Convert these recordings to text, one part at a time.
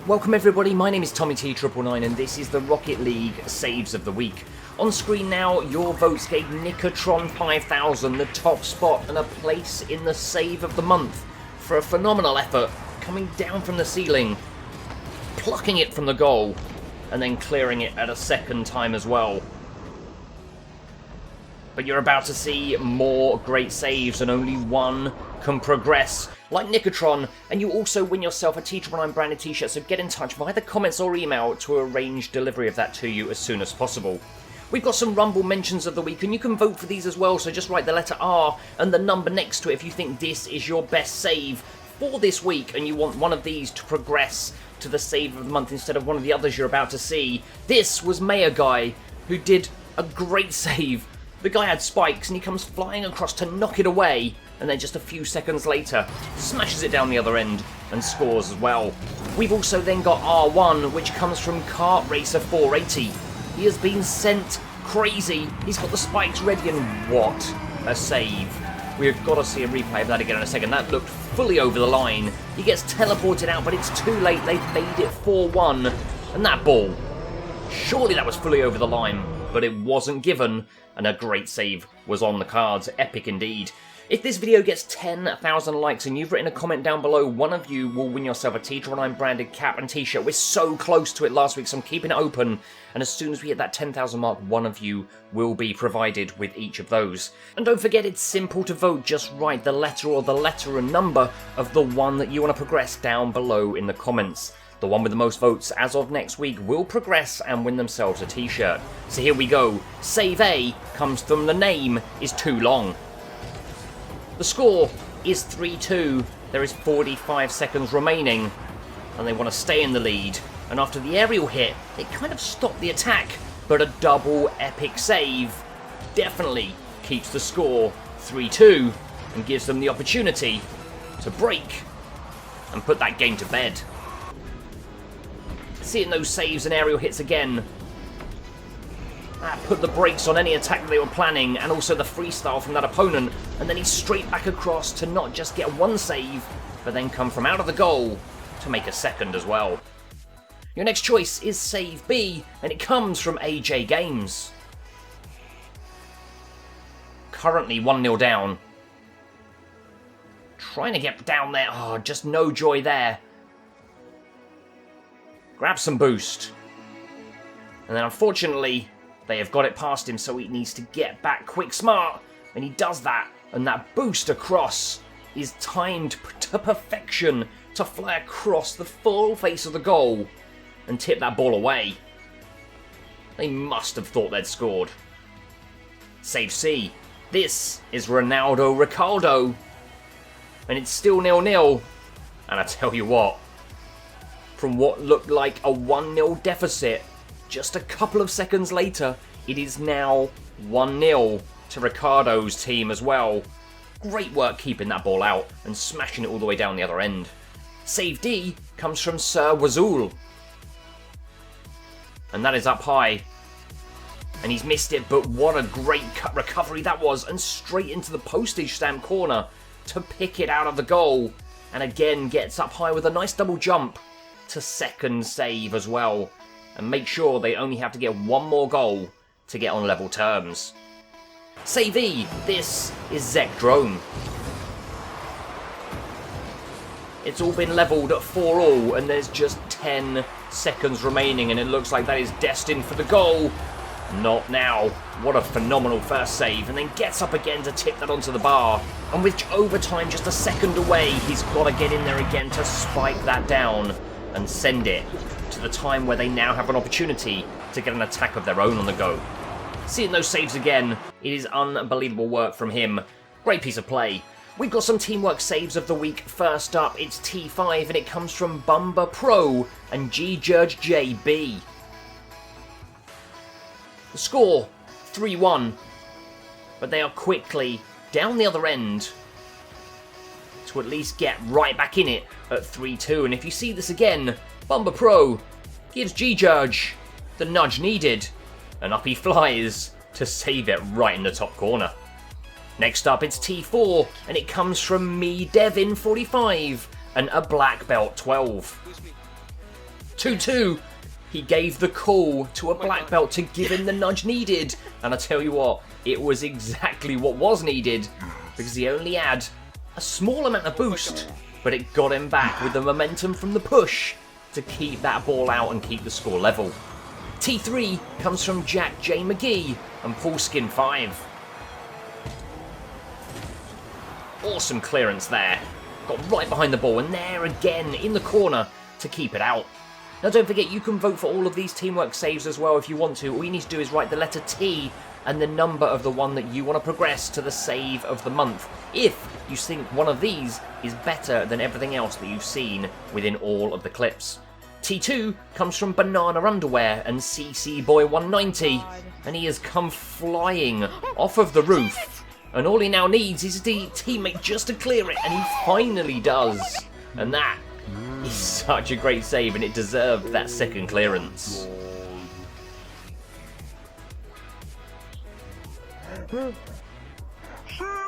Welcome everybody, my name is Tommy T999 and this is the Rocket League Saves of the Week. On screen now, your votes gave Nicotron 5000 the top spot and a place in the Save of the Month for a phenomenal effort, coming down from the ceiling, plucking it from the goal, and then clearing it at a second time as well. But you're about to see more great saves and only one can progress, like Nicotron, and you also win yourself a T999 branded t-shirt, so get in touch via the comments or email to arrange delivery of that to you as soon as possible. We've got some Rumble mentions of the week, and you can vote for these as well, so just write the letter R and the number next to it if you think this is your best save for this week and you want one of these to progress to the Save of the Month instead of one of the others you're about to see. This was Mayor Guy, who did a great save. The guy had spikes and he comes flying across to knock it away, and then just a few seconds later smashes it down the other end and scores as well. We've also then got R1, which comes from Kart Racer 480. He has been sent crazy. He's got the spikes ready, and what a save. We've got to see a replay of that again in a second. That looked fully over the line. He gets teleported out, but it's too late. They made it 4-1, and that ball, surely that was fully over the line, but it wasn't given, and a great save was on the cards. Epic indeed. If this video gets 10,000 likes and you've written a comment down below, one of you will win yourself a T999 branded cap and t-shirt. We're so close to it last week, so I'm keeping it open, and as soon as we hit that 10,000 mark, one of you will be provided with each of those. And don't forget, it's simple to vote. Just write the letter or the letter and number of the one that you want to progress down below in the comments. The one with the most votes as of next week will progress and win themselves a t-shirt. So here we go. Save A comes from the name is too long. The score is 3-2. There is 45 seconds remaining, and they want to stay in the lead. And after the aerial hit, it kind of stopped the attack, but a double epic save definitely keeps the score 3-2 and gives them the opportunity to break and put that game to bed. Seeing those saves and aerial hits again, that put the brakes on any attack that they were planning, and also the freestyle from that opponent, and then he's straight back across to not just get one save, but then come from out of the goal to make a second as well. Your next choice is Save B, and it comes from AJ Games. Currently 1-0 down. Trying to get down there, oh, just no joy there. Grab some boost. And then unfortunately, they have got it past him, so he needs to get back quick smart. And he does that, and that boost across is timed to perfection to fly across the full face of the goal and tip that ball away. They must have thought they'd scored. Save C. This is Ronaldo Ricardo. And it's still 0-0. And I tell you what, from what looked like a 1-0 deficit, just a couple of seconds later, it is now 1-0 to Ricardo's team as well. Great work keeping that ball out and smashing it all the way down the other end. Save D comes from Sir Wazul. And that is up high. And he's missed it, but what a great cut recovery that was, and straight into the postage stamp corner to pick it out of the goal. And again gets up high with a nice double jump to second save as well, and make sure they only have to get one more goal to get on level terms. Save E, this is Zek Drone. It's all been levelled at 4-all, and there's just 10 seconds remaining, and it looks like that is destined for the goal. Not now. What a phenomenal first save, and then gets up again to tip that onto the bar. And with overtime just a second away, he's got to get in there again to spike that down and send it to the time where they now have an opportunity to get an attack of their own on the go. Seeing those saves again, it is unbelievable work from him. Great piece of play. We've got some teamwork saves of the week. First up, it's T5, and it comes from Bumba Pro and G-Judge JB. The score, 3-1, but they are quickly down the other end to at least get right back in it at 3-2. And if you see this again, Bumba Pro gives G-Judge the nudge needed, and up he flies to save it right in the top corner. Next up, it's T4, and it comes from me, Devin45, and a black belt 12. 2-2. He gave the call to a black belt to give him the nudge needed. And I tell you what, it was exactly what was needed, because he only had a small amount of boost, but it got him back with the momentum from the push to keep that ball out and keep the score level. T3 comes from Jack J. McGee and Paul Skin 5. Awesome clearance there. Got right behind the ball and there again in the corner to keep it out. Now don't forget, you can vote for all of these teamwork saves as well if you want to. All you need to do is write the letter T and the number of the one that you want to progress to the save of the month, if you think one of these is better than everything else that you've seen within all of the clips. T2 comes from Banana Underwear and CC Boy 190, and he has come flying off of the roof, and all he now needs is the teammate just to clear it, and he finally does. And that is such a great save, and it deserved that second clearance.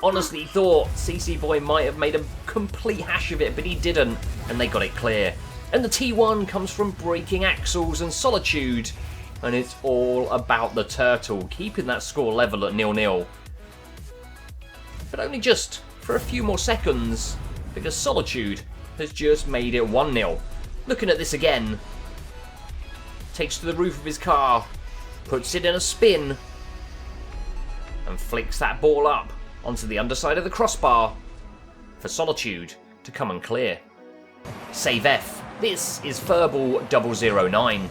Honestly thought CC Boy might have made a complete hash of it, but he didn't, and they got it clear. And the T1 comes from Breaking Axles and Solitude, and it's all about the turtle, keeping that score level at 0-0. But only just for a few more seconds, because Solitude has just made it 1-0. Looking at this again, takes to the roof of his car, puts it in a spin, and flicks that ball up onto the underside of the crossbar for Solitude to come and clear. Save F. This is Furball 009.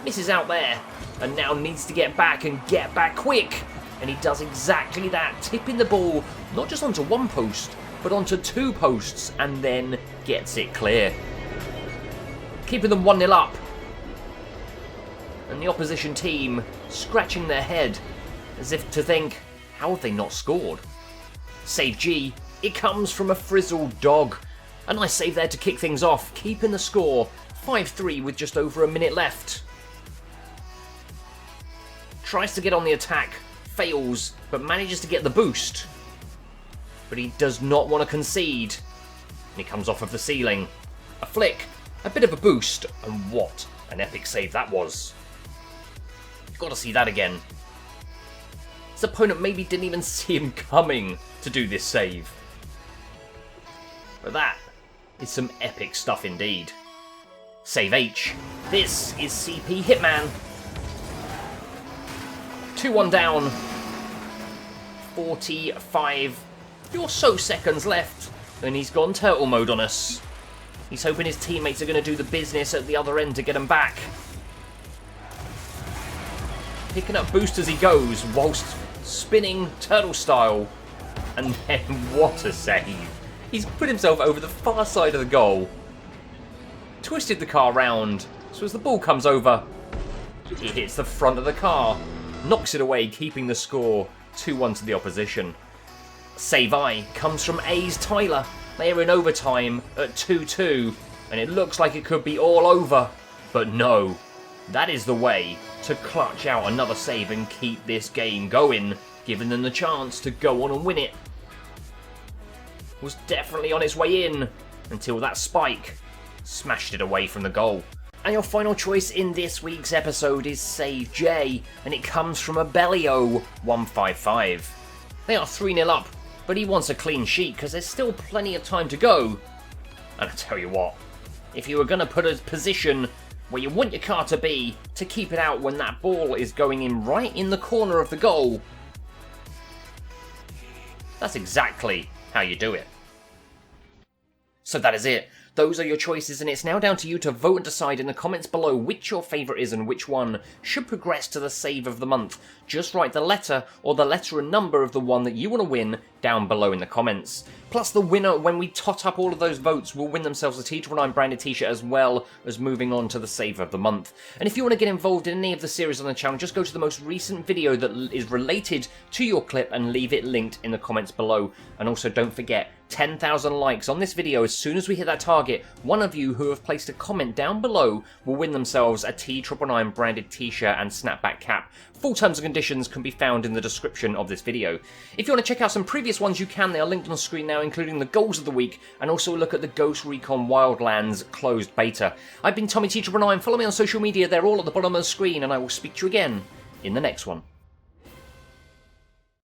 Misses out there, and now needs to get back and get back quick. And he does exactly that, tipping the ball not just onto one post, but onto two posts, and then gets it clear. Keeping them 1-0 up. And the opposition team scratching their head as if to think, how have they not scored? Save G. It comes from a frizzled dog. A nice save there to kick things off, keeping the score 5-3 with just over a minute left. Tries to get on the attack, fails, but manages to get the boost. But he does not want to concede. And he comes off of the ceiling. A flick, a bit of a boost, and what an epic save that was. You've got to see that again. His opponent maybe didn't even see him coming to do this save. But that is some epic stuff indeed. Save H. This is CP Hitman. 2-1 down. 45 or so seconds left, and he's gone turtle mode on us. He's hoping his teammates are going to do the business at the other end to get him back. Picking up boost as he goes, whilst spinning turtle style. And then what a save. He's put himself over the far side of the goal, twisted the car round, so as the ball comes over, he hits the front of the car, knocks it away, keeping the score 2-1 to the opposition. Save I comes from A's Tyler. They are in overtime at 2-2, and it looks like it could be all over, but no. That is the way to clutch out another save and keep this game going, giving them the chance to go on and win it. Was definitely on its way in until that spike smashed it away from the goal. And your final choice in this week's episode is Save J, and it comes from Abellio 155. They are 3-0 up, but he wants a clean sheet because there's still plenty of time to go. And I tell you what, if you were going to put a position where you want your car to be to keep it out when that ball is going in right in the corner of the goal, that's exactly how you do it. So that is it. Those are your choices, and it's now down to you to vote and decide in the comments below which your favourite is and which one should progress to the save of the month. Just write the letter or the letter and number of the one that you want to win down below in the comments. Plus the winner, when we tot up all of those votes, will win themselves a T999 branded t-shirt as well as moving on to the save of the month. And if you want to get involved in any of the series on the channel, just go to the most recent video that is related to your clip and leave it linked in the comments below. And also don't forget, 10,000 likes on this video. As soon as we hit that target, one of you who have placed a comment down below will win themselves a T999 branded t-shirt and snapback cap. Full terms and conditions can be found in the description of this video. If you want to check out some previous previous ones you can. They are linked on the screen now, including the goals of the week, and also a look at the Ghost Recon Wildlands closed beta. I've been Tommy T999. Follow me on social media. They're all at the bottom of the screen, and I will speak to you again in the next one.